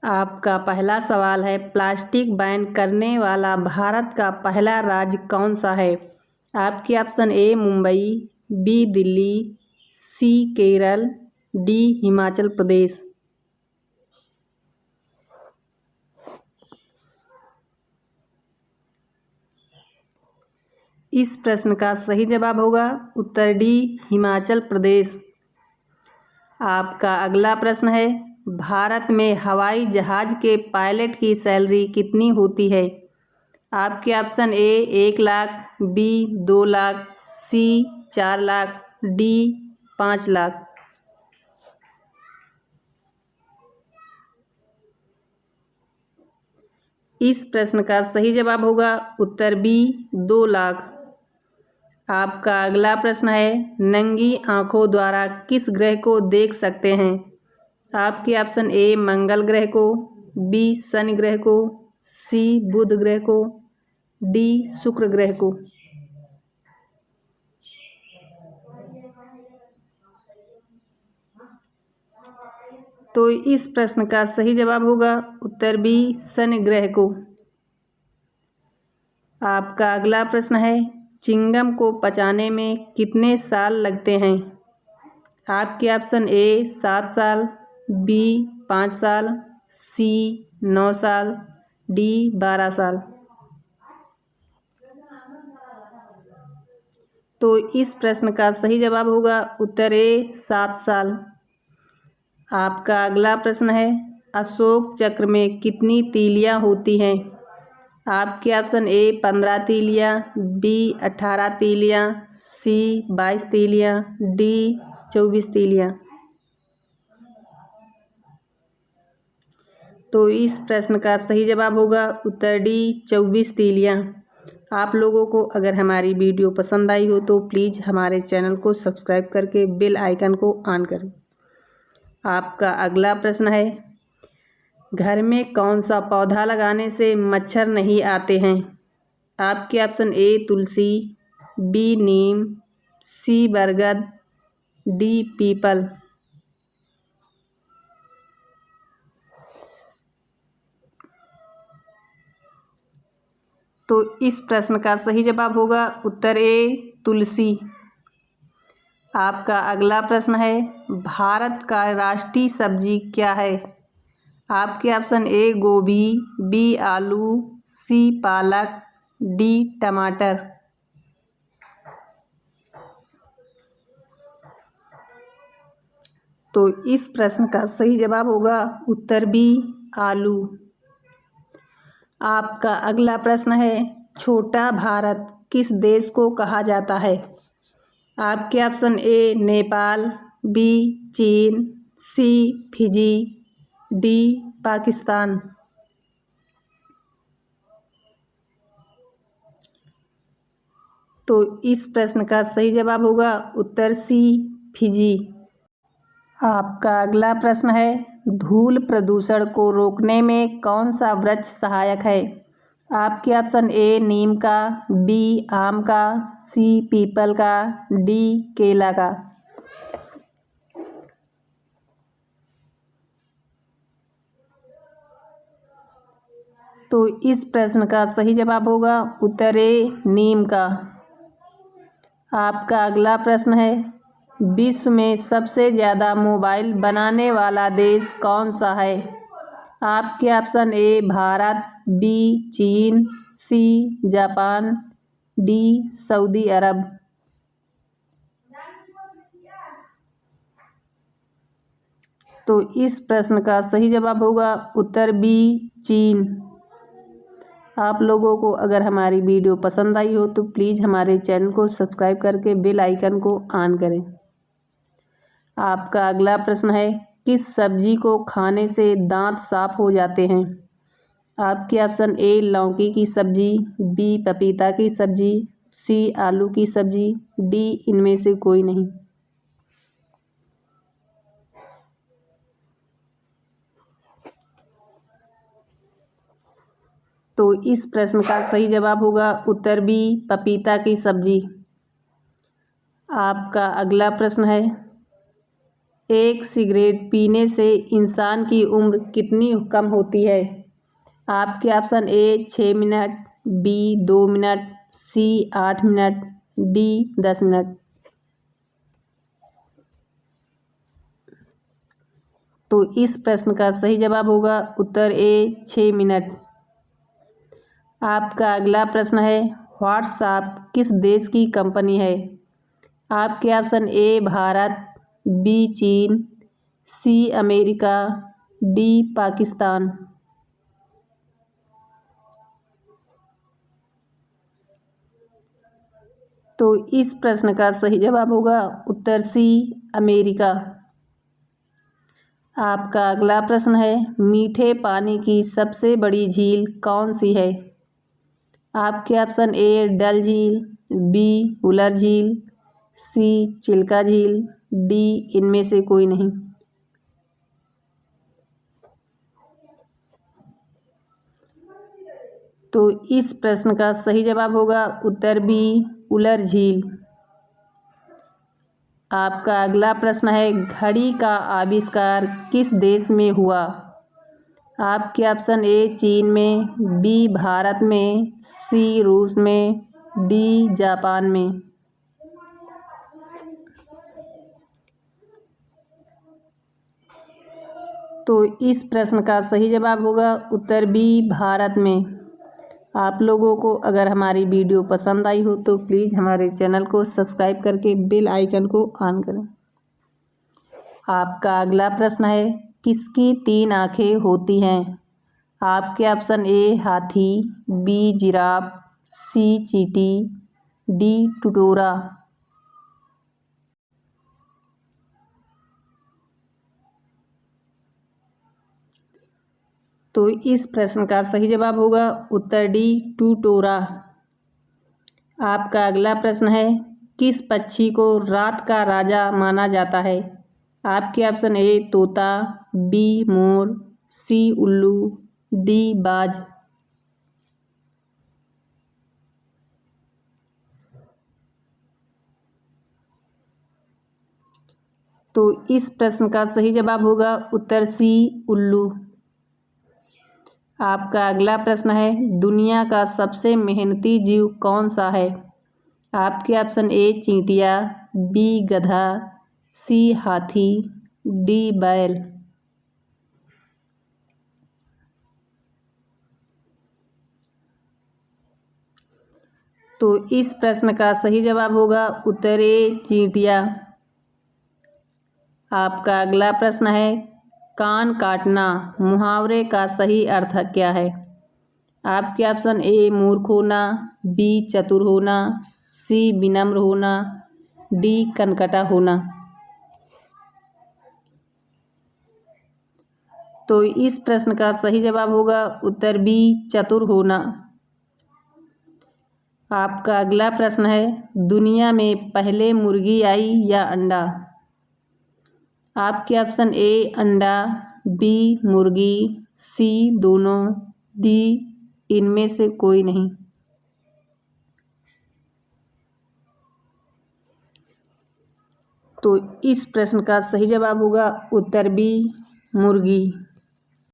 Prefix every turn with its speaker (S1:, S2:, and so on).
S1: आपका पहला सवाल है, प्लास्टिक बैन करने वाला भारत का पहला राज्य कौन सा है? आपके option A Mumbai, B Delhi, C Kerala, D Himachal Pradesh. इस प्रश्न का सही जवाब होगा उत्तर डी हिमाचल प्रदेश। आपका अगला प्रश्न है, भारत में हवाई जहाज के पायलट की सैलरी कितनी होती है? आपके option A 1 lakh, B 2 lakh, C 4 lakh, D 5 lakh. इस प्रश्न का सही जवाब होगा उत्तर बी 2 लाख। आपका अगला प्रश्न है, नंगी आंखों द्वारा किस ग्रह को देख सकते हैं? आपके ऑप्शन ए मंगल ग्रह को, बी शनि ग्रह को, सी बुध ग्रह को, डी शुक्र ग्रह को। तो इस प्रश्न का सही जवाब होगा उत्तर बी शनि ग्रह को। आपका अगला प्रश्न है, चिंगम को पचाने में कितने साल लगते हैं? आपके ऑप्शन ए 7 साल, बी 5 साल, सी 9 साल, डी 12 साल। तो इस प्रश्न का सही जवाब होगा उत्तर ए 7 साल। आपका अगला प्रश्न है, अशोक चक्र में कितनी तीलियां होती हैं? आपके ऑप्शन ए 15 तीलियां, बी 18 तीलियां, सी 22 तीलियां, डी 24 तीलियां। तो इस प्रश्न का सही जवाब होगा उत्तर डी 24 तीलियां। आप लोगों को अगर हमारी वीडियो पसंद आई हो तो प्लीज़ हमारे चैनल को सब्सक्राइब करके बेल आइकन को ऑन करें। आपका अगला प्रश्न है, घर में कौन सा पौधा लगाने से मच्छर नहीं आते हैं? आपके ऑप्शन ए तुलसी, बी नीम, सी बरगद, डी पीपल। तो इस प्रश्न का सही जवाब होगा उत्तर ए तुलसी। आपका अगला प्रश्न है, भारत का राष्ट्रीय सब्जी क्या है? आपके ऑप्शन ए गोभी, बी आलू, सी पालक, डी टमाटर। तो इस प्रश्न का सही जवाब होगा उत्तर बी आलू। आपका अगला प्रश्न है, छोटा भारत किस देश को कहा जाता है? आपके ऑप्शन ए नेपाल, बी चीन, सी फिजी, डी पाकिस्तान। तो इस प्रश्न का सही जवाब होगा उत्तर सी फिजी। आपका अगला प्रश्न है, धूल प्रदूषण को रोकने में कौन सा वृक्ष सहायक है? आपके ऑप्शन ए नीम का, बी आम का, सी पीपल का, डी केला का। तो इस प्रश्न का सही जवाब होगा उत्तर ए नीम का। आपका अगला प्रश्न है, विश्व में सबसे ज़्यादा मोबाइल बनाने वाला देश कौन सा है? आपके ऑप्शन ए भारत, बी चीन, सी जापान, डी सऊदी अरब। तो इस प्रश्न का सही जवाब होगा उत्तर बी चीन। आप लोगों को अगर हमारी वीडियो पसंद आई हो तो प्लीज़ हमारे चैनल को सब्सक्राइब करके बेल आइकन को ऑन करें। आपका अगला प्रश्न है, किस सब्जी को खाने से दांत साफ हो जाते हैं? आपके ऑप्शन ए लौकी की सब्जी, बी पपीता की सब्जी, सी आलू की सब्जी, डी इनमें से कोई नहीं। तो इस प्रश्न का सही जवाब होगा उत्तर बी पपीता की सब्जी। आपका अगला प्रश्न है, एक सिगरेट पीने से इंसान की उम्र कितनी कम होती है? आपके option A 6 minute, B 2 minute, C 8 minute, D 10 minute. तो इस प्रश्न का सही जवाब होगा उत्तर ए 6 मिनट। आपका अगला प्रश्न है, व्हाट्सएप किस देश की कंपनी है? आपके ऑप्शन ए भारत, बी चीन, सी अमेरिका, डी पाकिस्तान। तो इस प्रश्न का सही जवाब होगा उत्तर सी अमेरिका। आपका अगला प्रश्न है, मीठे पानी की सबसे बड़ी झील कौन सी है? आपके ऑप्शन ए डल झील, बी वुलर झील, सी चिल्का झील, डी इनमें से कोई नहीं। तो इस प्रश्न का सही जवाब होगा उत्तर बी वुलर झील। आपका अगला प्रश्न है, घड़ी का आविष्कार किस देश में हुआ? आपके ऑप्शन ए चीन में, बी भारत में, सी रूस में, डी जापान में। तो इस प्रश्न का सही जवाब होगा उत्तर बी भारत में। आप लोगों को अगर हमारी वीडियो पसंद आई हो तो प्लीज़ हमारे चैनल को सब्सक्राइब करके बेल आइकन को ऑन करें। आपका अगला प्रश्न है, किसकी 3 आँखें होती हैं? आपके ऑप्शन ए हाथी, बी जिराफ, सी चींटी, डी टुटोरा। तो इस प्रश्न का सही जवाब होगा उत्तर डी टुटोरा। आपका अगला प्रश्न है, किस पक्षी को रात का राजा माना जाता है? आपके ऑप्शन ए तोता, बी मोर, सी उल्लू, डी बाज। तो इस प्रश्न का सही जवाब होगा उत्तर सी उल्लू। आपका अगला प्रश्न है, दुनिया का सबसे मेहनती जीव कौन सा है? आपके ऑप्शन ए चींटिया, बी गधा, सी हाथी, डी बैल। तो इस प्रश्न का सही जवाब होगा उत्तर ए चींटिया। आपका अगला प्रश्न है, कान काटना मुहावरे का सही अर्थ क्या है? आपके ऑप्शन ए मूर्ख होना, बी चतुर होना, सी विनम्र होना, डी कनकटा होना। तो इस प्रश्न का सही जवाब होगा उत्तर बी चतुर होना। आपका अगला प्रश्न है, दुनिया में पहले मुर्गी आई या अंडा? आपके ऑप्शन ए अंडा, बी मुर्गी, सी दोनों, डी इनमें से कोई नहीं। तो इस प्रश्न का सही जवाब होगा उत्तर बी मुर्गी।